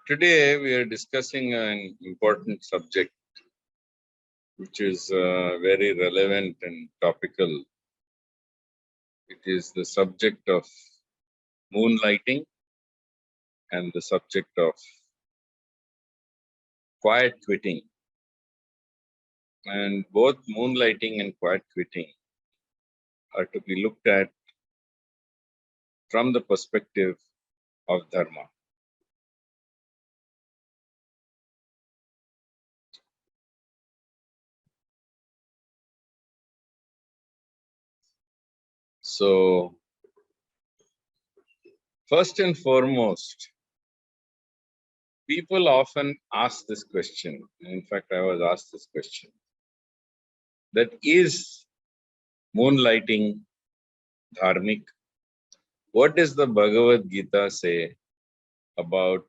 Today we are discussing an important subject which is very relevant and topical. It is the subject of moonlighting and the subject of quiet quitting. And both moonlighting and quiet quitting are to be looked at from the perspective of dharma. So, first and foremost, people often ask this question. In fact, I was asked this question. That is moonlighting dharmic? What does the Bhagavad Geeta say about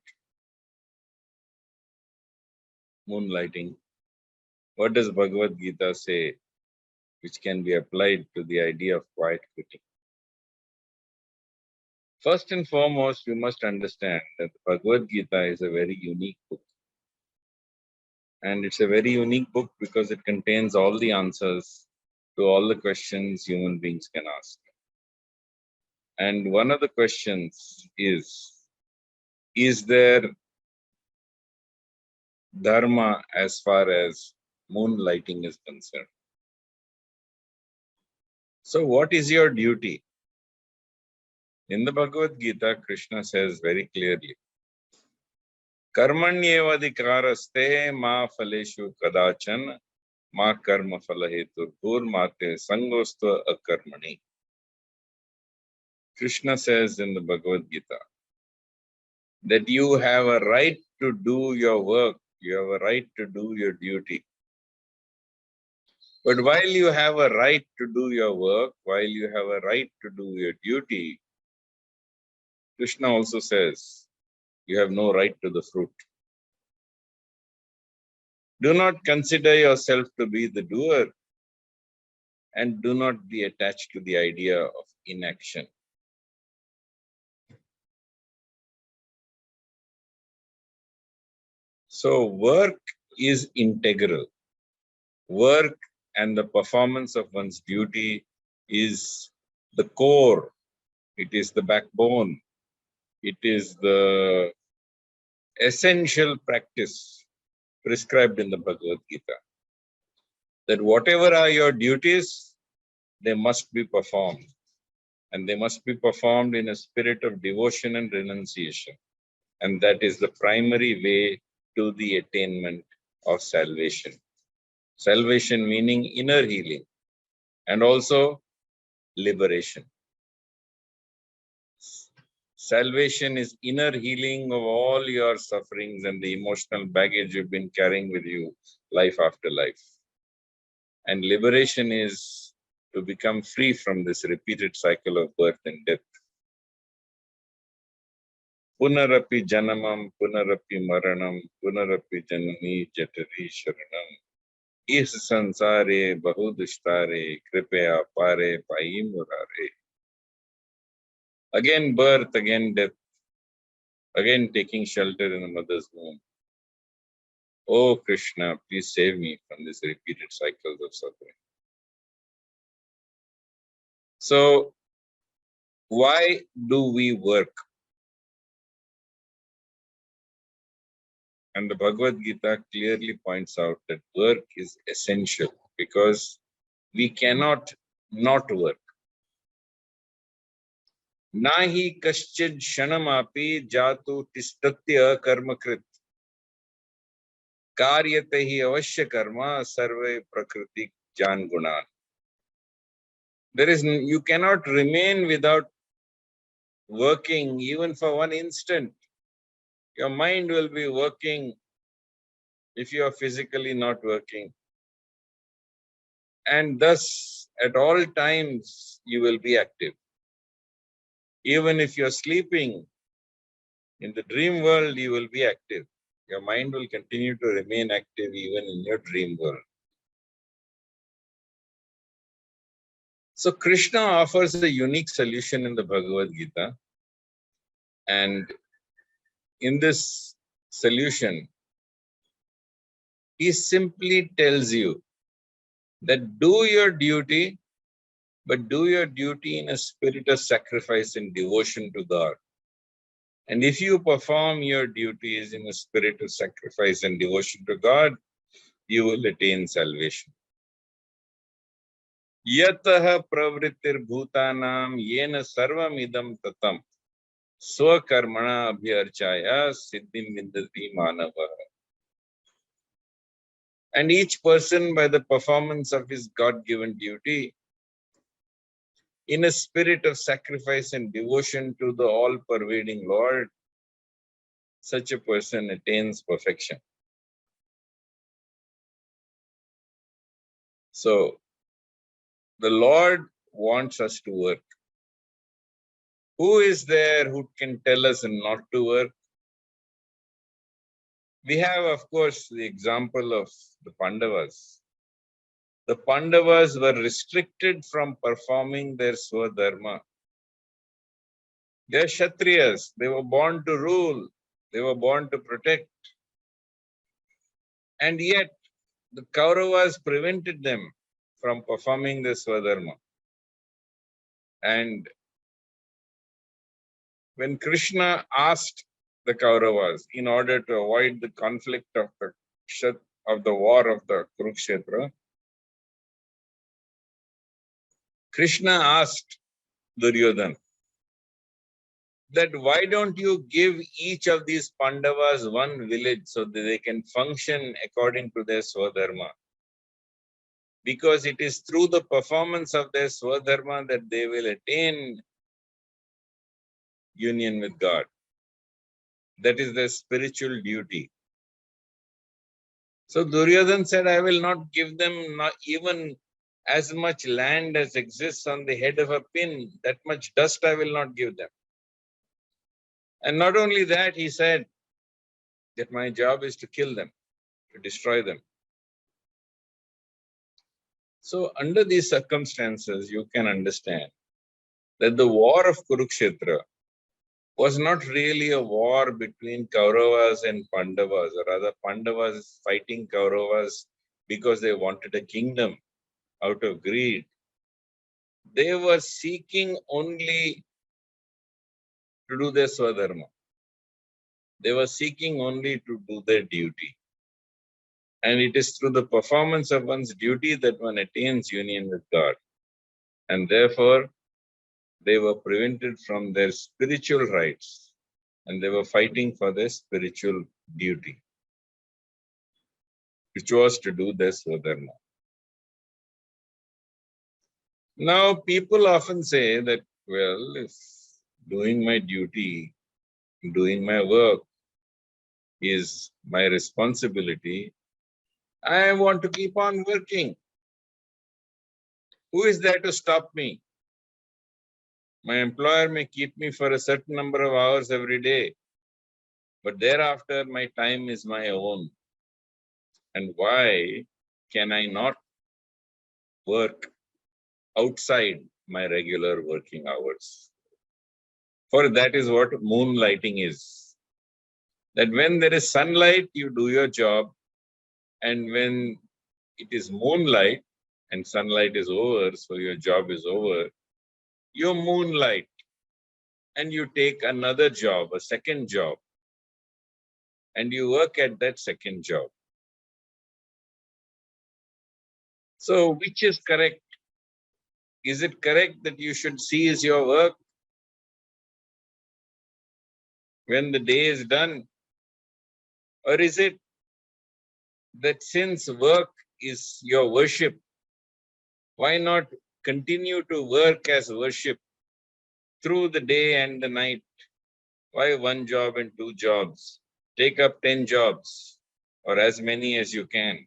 moonlighting? What does Bhagwat Geeta say which can be applied to the idea of quiet quitting? First and foremost, we must understand that the Bhagavad Gita is a very unique book. And it's a very unique book because it contains all the answers to all the questions human beings can ask. And one of the questions is there dharma as far as moonlighting is concerned? So what is your duty? In the Bhagavad Gita, Krishna says very clearly, Karmanyevadhikaraste ma phaleshu kadachan ma karma phalaheturpur mate sangostva akarmani. Krishna says in the Bhagavad Gita that you have a right to do your work, you have a right to do your duty. But while you have a right to do your work, while you have a right to do your duty, Krishna also says, you have no right to the fruit. Do not consider yourself to be the doer and do not be attached to the idea of inaction. So work is integral. Work and the performance of one's duty is the core. It is the backbone. It is the essential practice prescribed in the Bhagavad Gita. That whatever are your duties, they must be performed. And they must be performed in a spirit of devotion and renunciation. And that is the primary way to the attainment of salvation. Salvation meaning inner healing and also liberation. Salvation is inner healing of all your sufferings and the emotional baggage you've been carrying with you life after life. And liberation is to become free from this repeated cycle of birth and death. Punarapi janamam, punarapi maranam, punarapi janani jatari sharanam. Is sansare bahudishtare, kripaya pare pai murare. Again birth, again death, again taking shelter in the mother's womb. Oh Krishna, please save me from this repeated cycles of suffering. So, why do we work? And the Bhagavad Gita clearly points out that work is essential because we cannot not work. Nahi kaschid shanamapi jatu tistatya karmakrit. Karyate hi avashya karma sarve prakriti jan gunan. You cannot remain without working even for one instant. Your mind will be working if you are physically not working. And thus, at all times, you will be active. Even if you're sleeping, in the dream world, you will be active. Your mind will continue to remain active even in your dream world. So Krishna offers a unique solution in the Bhagavad Gita. And in this solution, he simply tells you that do your duty, but do your duty in a spirit of sacrifice and devotion to God. And if you perform your duties in a spirit of sacrifice and devotion to God, you will attain salvation. Yataha pravrittir bhutanam yena sarvam idam tatam swakarmana abhyarchaya siddhim vindati manava. And each person, by the performance of his God-given duty, in a spirit of sacrifice and devotion to the all-pervading Lord, such a person attains perfection. So, the Lord wants us to work. Who is there who can tell us not to work? We have, of course, the example of the Pandavas. The Pandavas were restricted from performing their Swadharma. They are Kshatriyas. They were born to rule. They were born to protect. And yet, the Kauravas prevented them from performing their Swadharma. And when Krishna asked the Kauravas, in order to avoid the conflict of the war of the Kurukshetra, Krishna asked Duryodhana that why don't you give each of these Pandavas one village so that they can function according to their Swadharma? Because it is through the performance of their Swadharma that they will attain union with God. That is their spiritual duty. So Duryodhana said, I will not give them not even as much land as exists on the head of a pin. That much dust I will not give them. And not only that, he said that my job is to kill them, to destroy them. So under these circumstances, you can understand that the war of Kurukshetra was not really a war between Kauravas and Pandavas, or rather Pandavas fighting Kauravas because they wanted a kingdom out of greed. They were seeking only to do their Swadharma. They were seeking only to do their duty. And it is through the performance of one's duty that one attains union with God. And therefore, they were prevented from their spiritual rights, and they were fighting for their spiritual duty, which was to do their Swadharma. Now, people often say that, well, if doing my duty, doing my work is my responsibility, I want to keep on working. Who is there to stop me? My employer may keep me for a certain number of hours every day, but thereafter my time is my own. And why can I not work outside my regular working hours? For that is what moonlighting is. That when there is sunlight, you do your job, and when it is moonlight and sunlight is over, so your job is over, you moonlight and you take another job, a second job, and you work at that second job. So which is correct? Is it correct that you should cease your work when the day is done? Or is it that since work is your worship, why not continue to work as worship through the day and the night? Why one job and two jobs? Take up 10 jobs or as many as you can.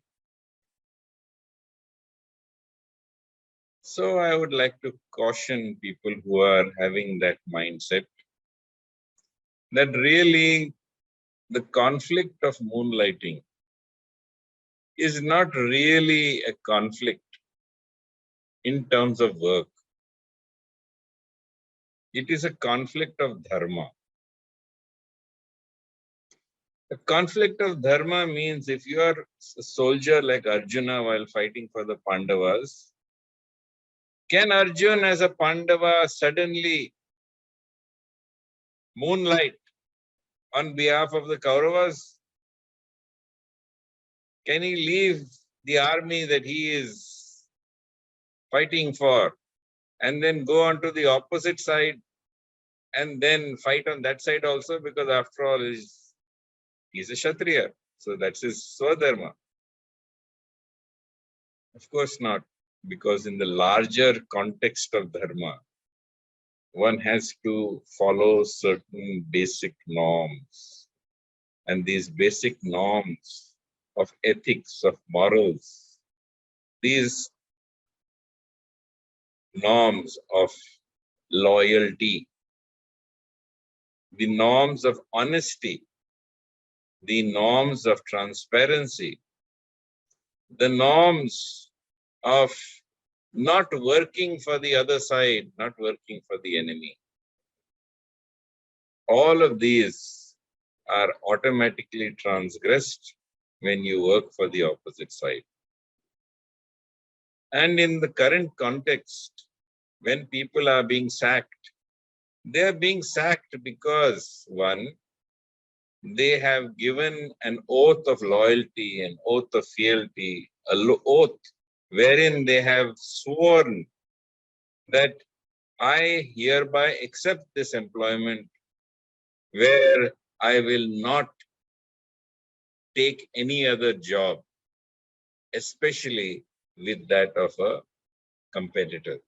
So I would like to caution people who are having that mindset that really the conflict of moonlighting is not really a conflict in terms of work. It is a conflict of dharma. A conflict of dharma means if you are a soldier like Arjuna while fighting for the Pandavas, can Arjuna as a Pandava suddenly moonlight on behalf of the Kauravas? Can he leave the army that he is fighting for and then go on to the opposite side and then fight on that side also? Because after all, he's a Kshatriya. So that's his Swadharma. Of course not. Because in the larger context of Dharma, one has to follow certain basic norms. And these basic norms of ethics, of morals, these norms of loyalty, the norms of honesty, the norms of transparency, the norms of not working for the other side, not working for the enemy. All of these are automatically transgressed when you work for the opposite side. And in the current context, when people are being sacked, they are being sacked because, one, they have given an oath of loyalty, an oath of fealty, oath wherein they have sworn that I hereby accept this employment where I will not take any other job, especially with that of a competitor.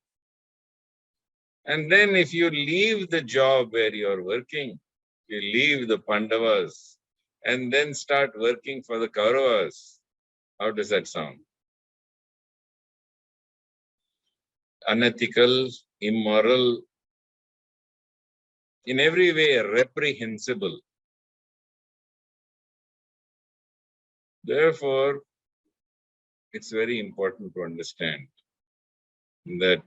And then if you leave the job where you're working, you leave the Pandavas and then start working for the Kauravas, how does that sound? Unethical, immoral, in every way reprehensible. Therefore, it's very important to understand that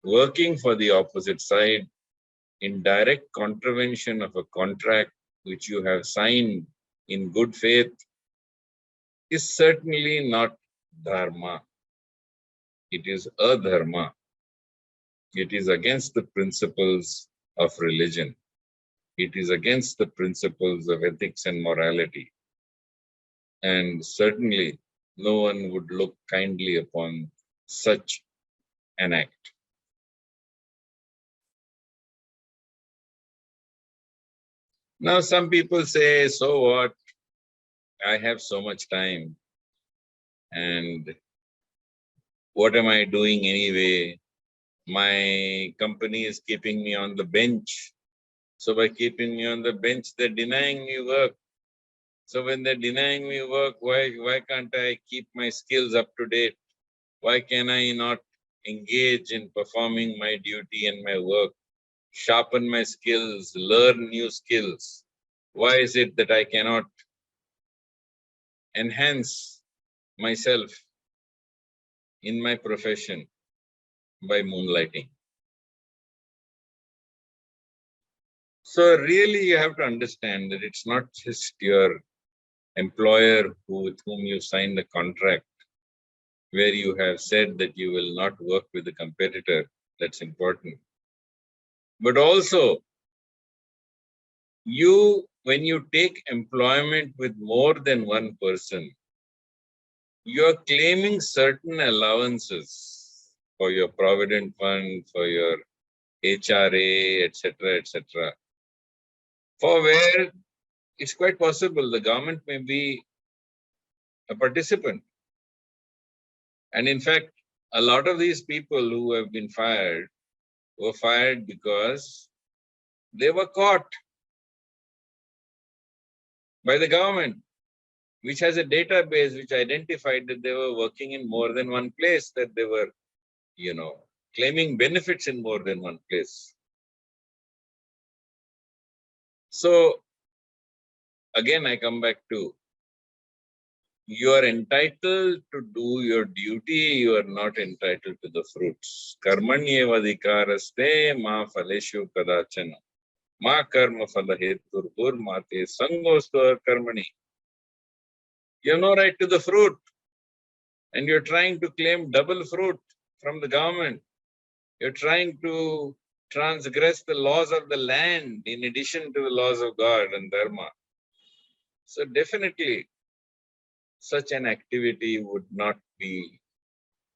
working for the opposite side in direct contravention of a contract which you have signed in good faith is certainly not dharma. It is adharma. It is against the principles of religion. It is against the principles of ethics and morality. And certainly no one would look kindly upon such an act. Now some people say, so what? I have so much time. And what am I doing anyway? My company is keeping me on the bench. So by keeping me on the bench, they're denying me work. So when they're denying me work, why can't I keep my skills up to date? Why can I not engage in performing my duty and my work, sharpen my skills, learn new skills? Why is it that I cannot enhance myself in my profession by moonlighting? So really you have to understand that it's not just your employer with whom you signed a contract where you have said that you will not work with a competitor. That's important. But also, when you take employment with more than one person, you're claiming certain allowances for your provident fund, for your HRA, etc., etc. For where it's quite possible the government may be a participant. And in fact, a lot of these people who have been fired were fired because they were caught by the government, which has a database which identified that they were working in more than one place, that they were, claiming benefits in more than one place. So again, I come back to, you are entitled to do your duty, you are not entitled to the fruits. Karmanyeva adhikaraste ma phaleshu kadachana. Ma karma phala hetur mate sangostu karmani. You have no right to the fruit, and you're trying to claim double fruit from the government. You're trying to transgress the laws of the land in addition to the laws of God and Dharma. So definitely, such an activity would not be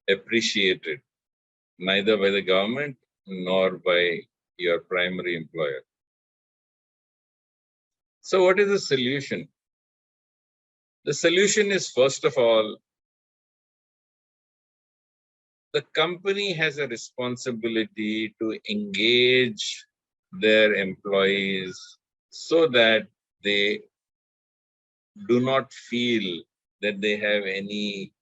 appreciated, neither by the government nor by your primary employer. So what is the solution? The solution is, first of all, the company has a responsibility to engage their employees so that they do not feel that they have any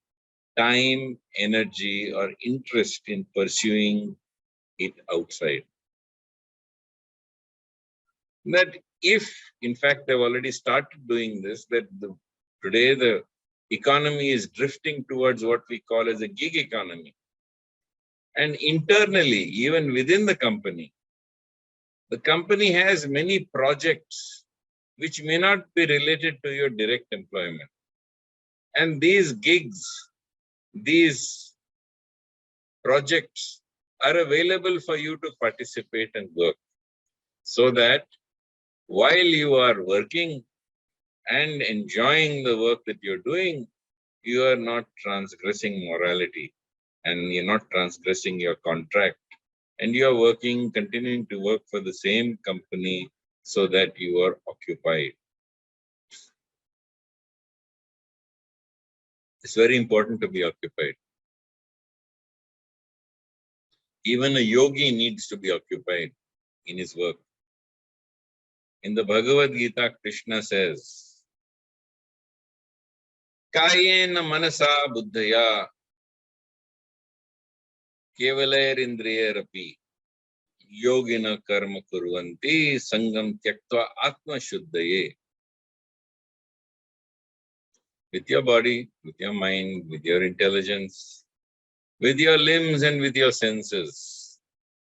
time, energy, or interest in pursuing it outside. That if, in fact, they've already started doing this, that today the economy is drifting towards what we call as a gig economy. And internally, even within the company has many projects which may not be related to your direct employment. And these gigs, these projects are available for you to participate and work, so that while you are working and enjoying the work that you're doing, you are not transgressing morality and you're not transgressing your contract, and you are working, continuing to work for the same company so that you are occupied. It's very important to be occupied. Even a yogi needs to be occupied in his work. In the Bhagawad Geeta, Krishna says, Kayena manasa buddhaya kevalair indriyarapi yogina karma kurvanti sangam tyaktva atma shuddhaye. With your body, with your mind, with your intelligence, with your limbs and with your senses,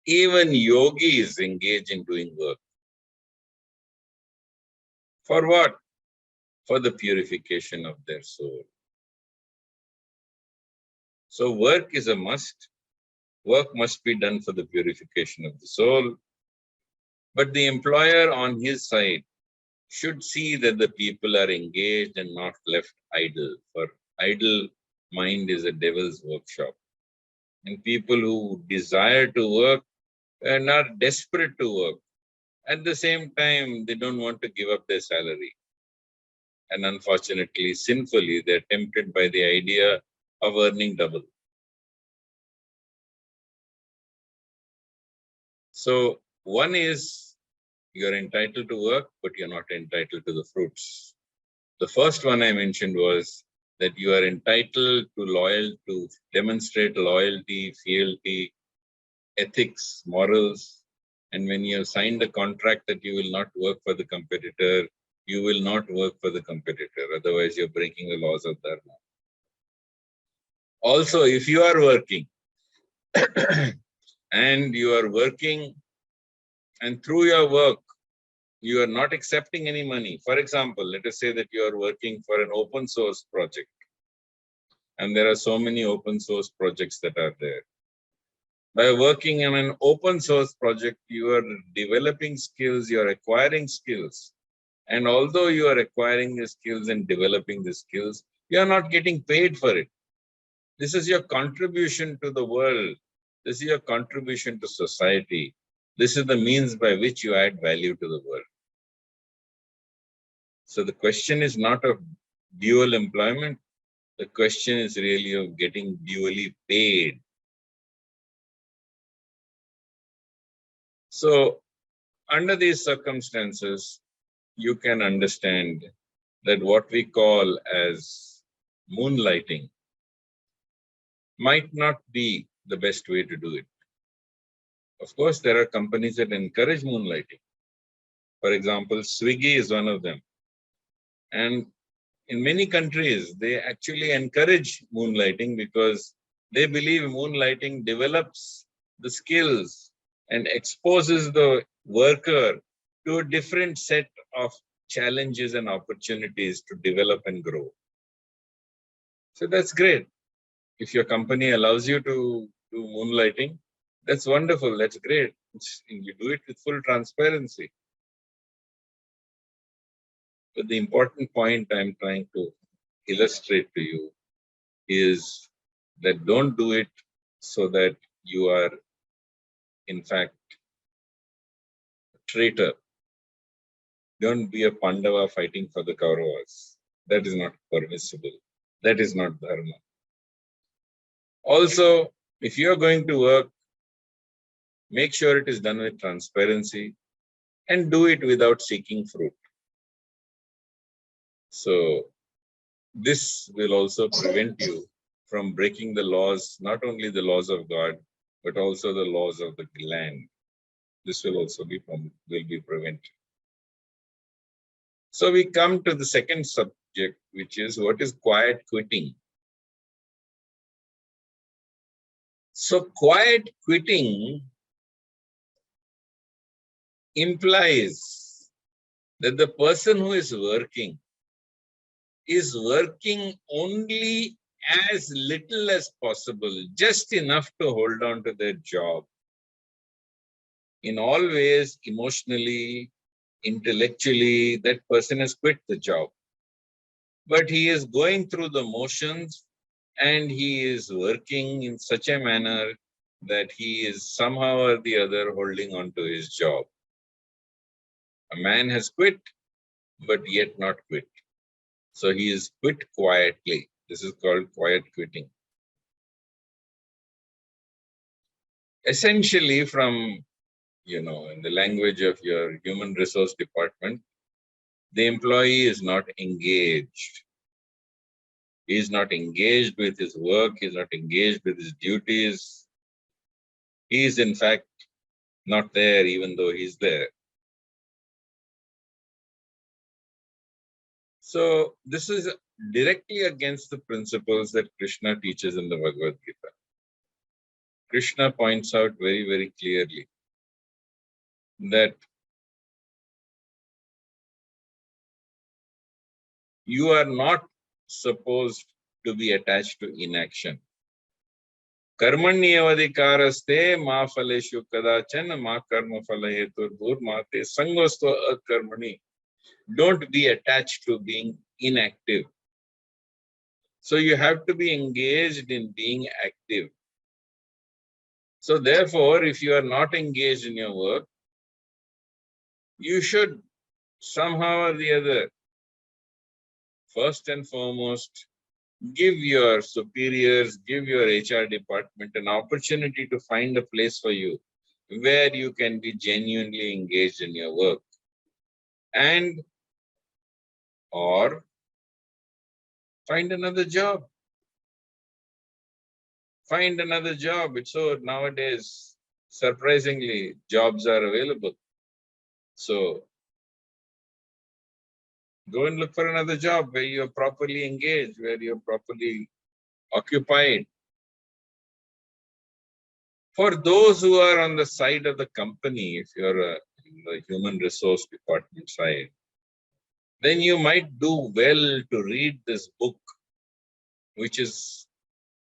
even yogis engage in doing work. For what? For the purification of their soul. So work is a must. Work must be done for the purification of the soul. But the employer on his side should see that the people are engaged and not left idle. For idle mind is a devil's workshop. And people who desire to work are not desperate to work. At the same time, they don't want to give up their salary. And unfortunately, sinfully, they're tempted by the idea of earning double. So one is, you're entitled to work, but you're not entitled to the fruits. The first one I mentioned was that you are entitled to demonstrate loyalty, fealty, ethics, morals. And when you have signed the contract that you will not work for the competitor, you will not work for the competitor. Otherwise, you're breaking the laws of Dharma. Also, if you are working and you are working and through your work, you are not accepting any money. For example, let us say that you are working for an open source project. And there are so many open source projects that are there. By working on an open source project, you are developing skills, you are acquiring skills. And although you are acquiring the skills and developing the skills, you are not getting paid for it. This is your contribution to the world. This is your contribution to society. This is the means by which you add value to the world. So the question is not of dual employment. The question is really of getting dually paid. So under these circumstances, you can understand that what we call as moonlighting might not be the best way to do it. Of course, there are companies that encourage moonlighting. For example, Swiggy is one of them. And in many countries, they actually encourage moonlighting because they believe moonlighting develops the skills and exposes the worker to a different set of challenges and opportunities to develop and grow. So that's great. If your company allows you to do moonlighting, that's wonderful. That's great. You do it with full transparency. But the important point I'm trying to illustrate to you is that don't do it so that you are, in fact, a traitor. Don't be a Pandava fighting for the Kauravas. That is not permissible. That is not dharma. Also, if you are going to work, make sure it is done with transparency and do it without seeking fruit. So this will also prevent you from breaking the laws, not only the laws of God, but also the laws of the land. This will also be prevented. So we come to the second subject, which is what is quiet quitting. So quiet quitting implies that the person who is working only as little as possible, just enough to hold on to their job. In all ways, emotionally, intellectually, that person has quit the job. But he is going through the motions and he is working in such a manner that he is somehow or the other holding on to his job. A man has quit, but yet not quit. So he is quit quietly. This is called quiet quitting. Essentially, from, in the language of your human resource department, the employee is not engaged. He is not engaged with his work. He is not engaged with his duties. He is, in fact, not there, even though he's there. So this is directly against the principles that Krishna teaches in the Bhagwat Geeta. Krishna points out very, very clearly that you are not supposed to be attached to inaction. Karmanyavadhikaraste ma phaleshu kadachan ma karma phala heturdur mate sangosto akarmani. Don't be attached to being inactive. So you have to be engaged in being active. So therefore, if you are not engaged in your work, you should somehow or the other, first and foremost, give your superiors, give your HR department an opportunity to find a place for you where you can be genuinely engaged in your work. And or find another job. Find another job. It's so nowadays, surprisingly, jobs are available. So go and look for another job where you're properly engaged, where you're properly occupied. For those who are on the side of the company, if you're in the human resource department side, then you might do well to read this book, which is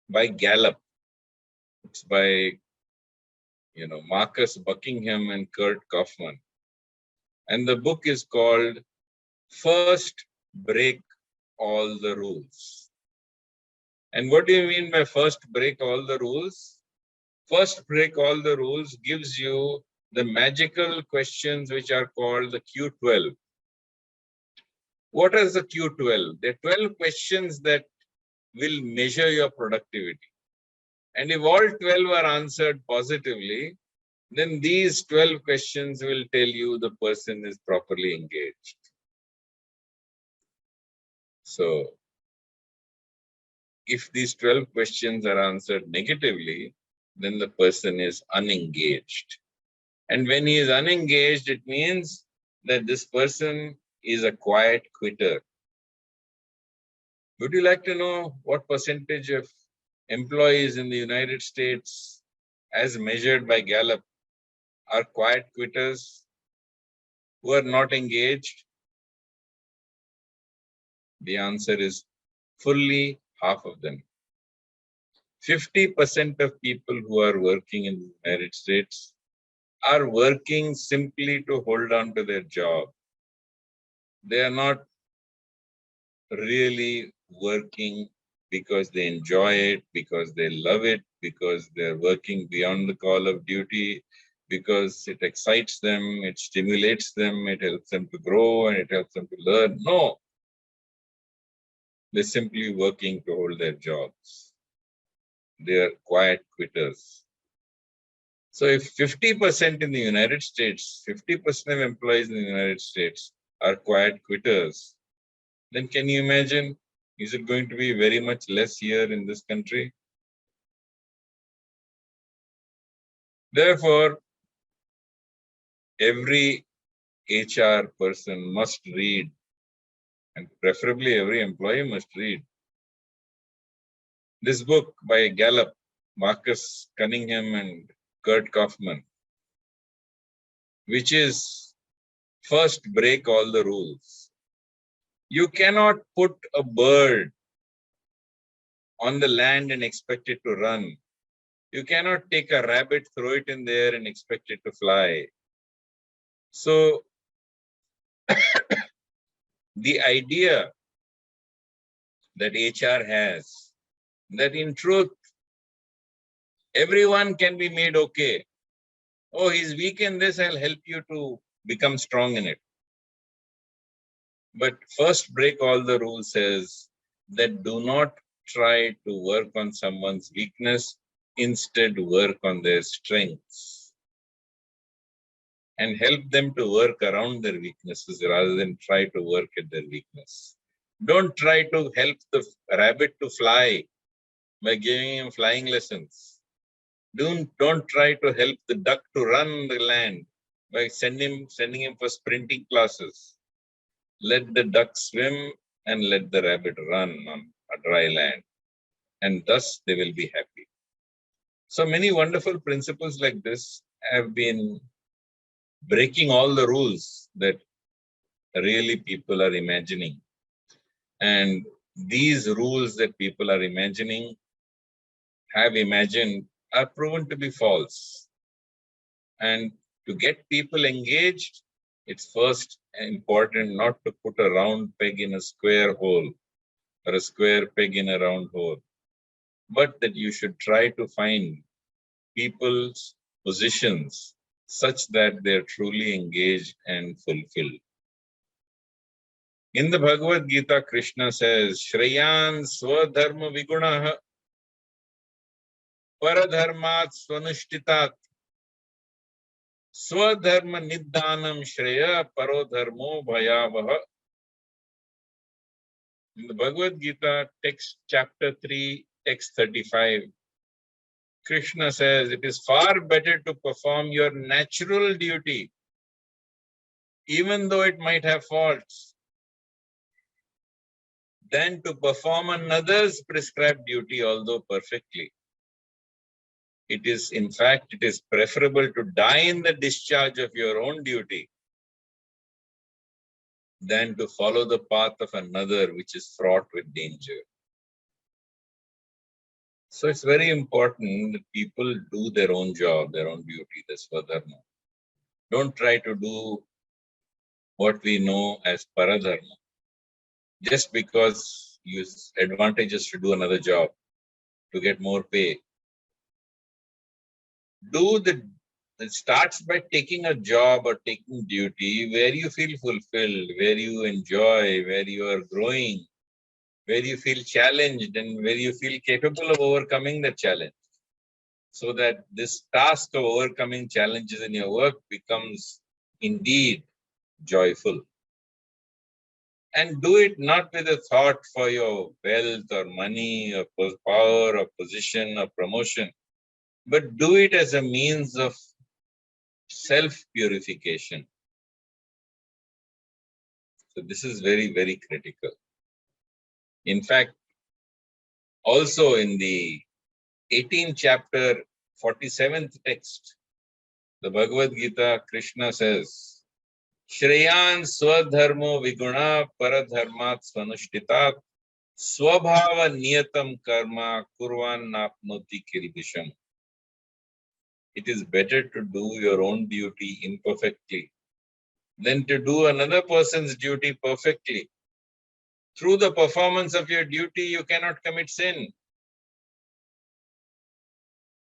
by Gallup. It's by, Marcus Buckingham and Kurt Kaufman. And the book is called First Break All the Rules. And what do you mean by first break all the rules? First break all the rules gives you the magical questions which are called the Q12. What is the Q12? There are 12 questions that will measure your productivity. And if all 12 are answered positively, then these 12 questions will tell you the person is properly engaged. So, if these 12 questions are answered negatively, then the person is unengaged. And when he is unengaged, it means that this person is a quiet quitter. Would you like to know what percentage of employees in the United States, as measured by Gallup, are quiet quitters? who are not engaged? The answer is fully half of them. 50% of people who are working in the United States are working simply to hold on to their job. They are not really working because they enjoy it, because they love it, because they're working beyond the call of duty, because it excites them, it stimulates them, it helps them to grow and it helps them to learn. No, they're simply working to hold their jobs. They are quiet quitters. So if 50% in the United States, 50% of employees in the United States are quiet quitters, then can you imagine, is it going to be very much less here in this country? Therefore, every HR person must read, and preferably every employee must read, this book by Gallup, Marcus Cunningham and Kurt Kaufman, which is First Break All the Rules. You cannot put a bird on the land and expect it to run. You cannot take a rabbit, throw it in there and expect it to fly. So the idea that HR has, that in truth, everyone can be made okay. Oh, he's weak in this, I'll help you to become strong in it. But First Break All the Rules says that do not try to work on someone's weakness, instead work on their strengths and help them to work around their weaknesses rather than try to work at their weakness. Don't try to help the rabbit to fly by giving him flying lessons. Don't try to help the duck to run the land by sending him for sprinting classes. Let the duck swim and let the rabbit run on a dry land, and thus they will be happy. So many wonderful principles like this have been breaking all the rules that really people are imagining. And these rules that people are imagining, have imagined, are proven to be false. And to get people engaged, it's first important not to put a round peg in a square hole or a square peg in a round hole, but that you should try to find people's positions such that they're truly engaged and fulfilled. In the Bhagavad Geeta, Krishna says, Shreyan Swadharma Vigunaha Paradharmat Swanushtitat Swadharma Niddanam Shreya Parodharmo Bhayavaha. In the Bhagavad Gita, text chapter 3, text 35, Krishna says, it is far better to perform your natural duty, even though it might have faults, than to perform another's prescribed duty, although perfectly. It is, in fact, it is preferable to die in the discharge of your own duty than to follow the path of another which is fraught with danger. So it's very important that people do their own job, their own duty, the swadharma. Don't try to do what we know as paradharma, just because you advantageous to do another job, to get more pay. It starts by taking a job or taking duty where you feel fulfilled, where you enjoy, where you are growing, where you feel challenged and where you feel capable of overcoming the challenge. So that this task of overcoming challenges in your work becomes indeed joyful. And do it not with a thought for your wealth or money or power or position or promotion, but do it as a means of self-purification. So this is very, very critical. In fact, also in the 18th chapter, 47th text, the Bhagavad Gita, Krishna says, Shreyan swadharmo viguna paradharmat swanushtitat swabhava niyatam karma kurvan napnoti kilbisham. It is better to do your own duty imperfectly than to do another person's duty perfectly. Through the performance of your duty, you cannot commit sin.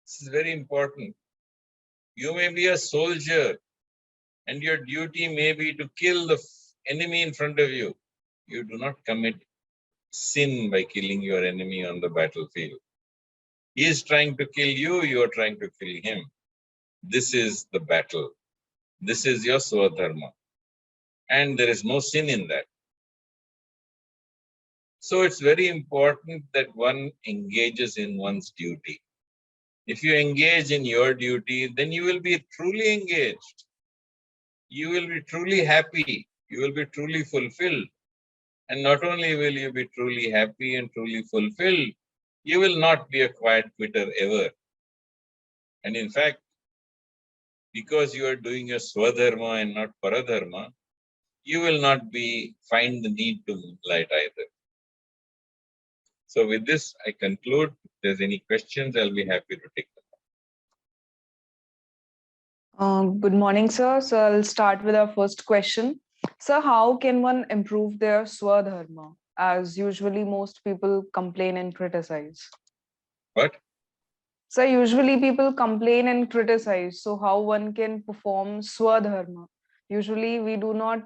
This is very important. You may be a soldier and your duty may be to kill the enemy in front of you. You do not commit sin by killing your enemy on the battlefield. He is trying to kill you, you are trying to kill him. This is the battle. This is your swadharma. And there is no sin in that. So it's very important that one engages in one's duty. If you engage in your duty, then you will be truly engaged. You will be truly happy. You will be truly fulfilled. And not only will you be truly happy and truly fulfilled, you will not be a quiet quitter ever. And in fact, because you are doing your swadharma and not paradharma, you will not find the need to moonlight either. So with this, I conclude. If there's any questions, I'll be happy to take them. Good morning, sir. So I'll start with our first question. Sir, how can one improve their swadharma? As usually most people complain and criticize. What? So usually people complain and criticize. So how one can perform swadharma? Usually we do not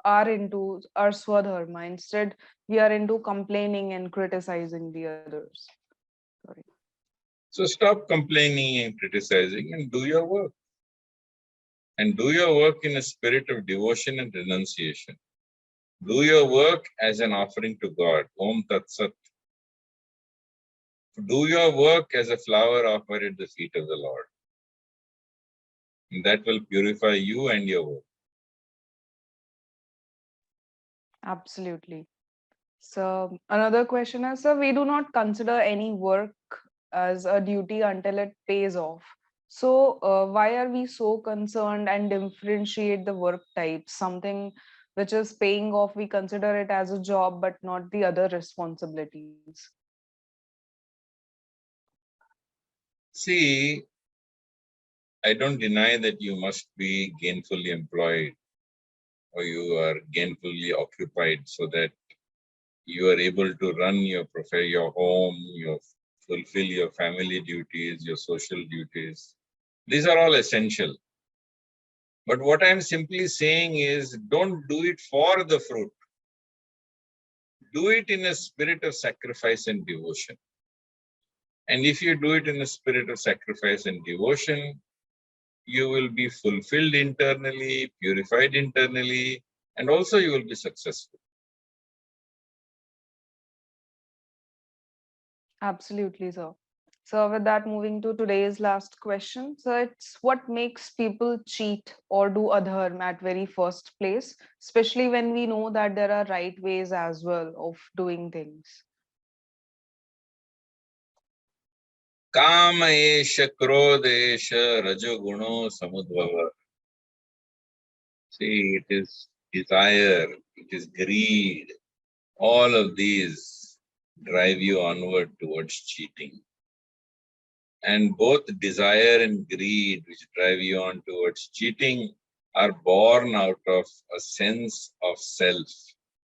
are into our swadharma. Instead, we are into complaining and criticizing the others. Sorry. So stop complaining and criticizing and do your work. And do your work in a spirit of devotion and renunciation. Do your work as an offering to God. Om Tat Sat. Do your work as a flower offered at the feet of the Lord. And that will purify you and your work. Absolutely. So another question is, sir, we do not consider any work as a duty until it pays off. So why are we so concerned and differentiate the work types? Something which is paying off, we consider it as a job, but not the other responsibilities. See, I don't deny that you must be gainfully employed or you are gainfully occupied so that you are able to run your home, fulfill your family duties, your social duties. These are all essential. But what I'm simply saying is don't do it for the fruit. Do it in a spirit of sacrifice and devotion. And if you do it in a spirit of sacrifice and devotion, you will be fulfilled internally, purified internally, and also you will be successful. Absolutely, sir. So with that, moving to today's last question. So it's what makes people cheat or do adharma at very first place, especially when we know that there are right ways as well of doing things. Kama esha krodesha rajoguno samudbhava. See, it is desire, it is greed. All of these drive you onward towards cheating. And both desire and greed, which drive you on towards cheating, are born out of a sense of self,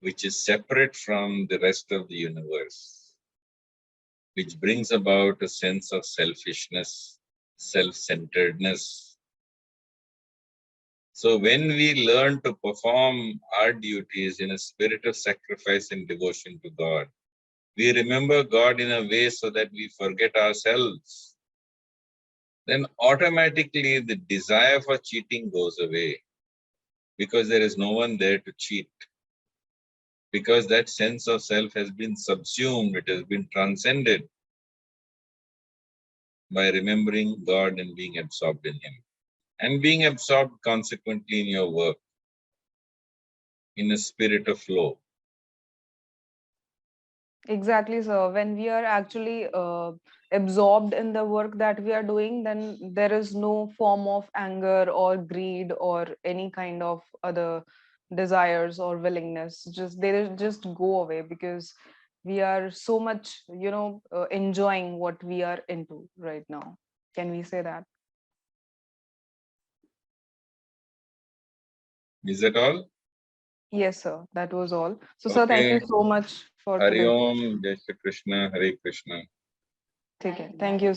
which is separate from the rest of the universe, which brings about a sense of selfishness, self-centeredness. So when we learn to perform our duties in a spirit of sacrifice and devotion to God, we remember God in a way so that we forget ourselves. Then automatically the desire for cheating goes away because there is no one there to cheat. Because that sense of self has been subsumed, it has been transcended by remembering God and being absorbed in Him. And being absorbed consequently in your work, in a spirit of flow. Exactly, sir. When we are actually absorbed in the work that we are doing, then there is no form of anger or greed or any kind of other desires or willingness. Just they just go away because we are so much, enjoying what we are into right now. Can we say that? Is that all? Yes, sir. That was all. So, sir, thank you Okay. so much for Hari today's Om, session. Jai Shri Krishna, Hare Krishna. Take care. Thank you.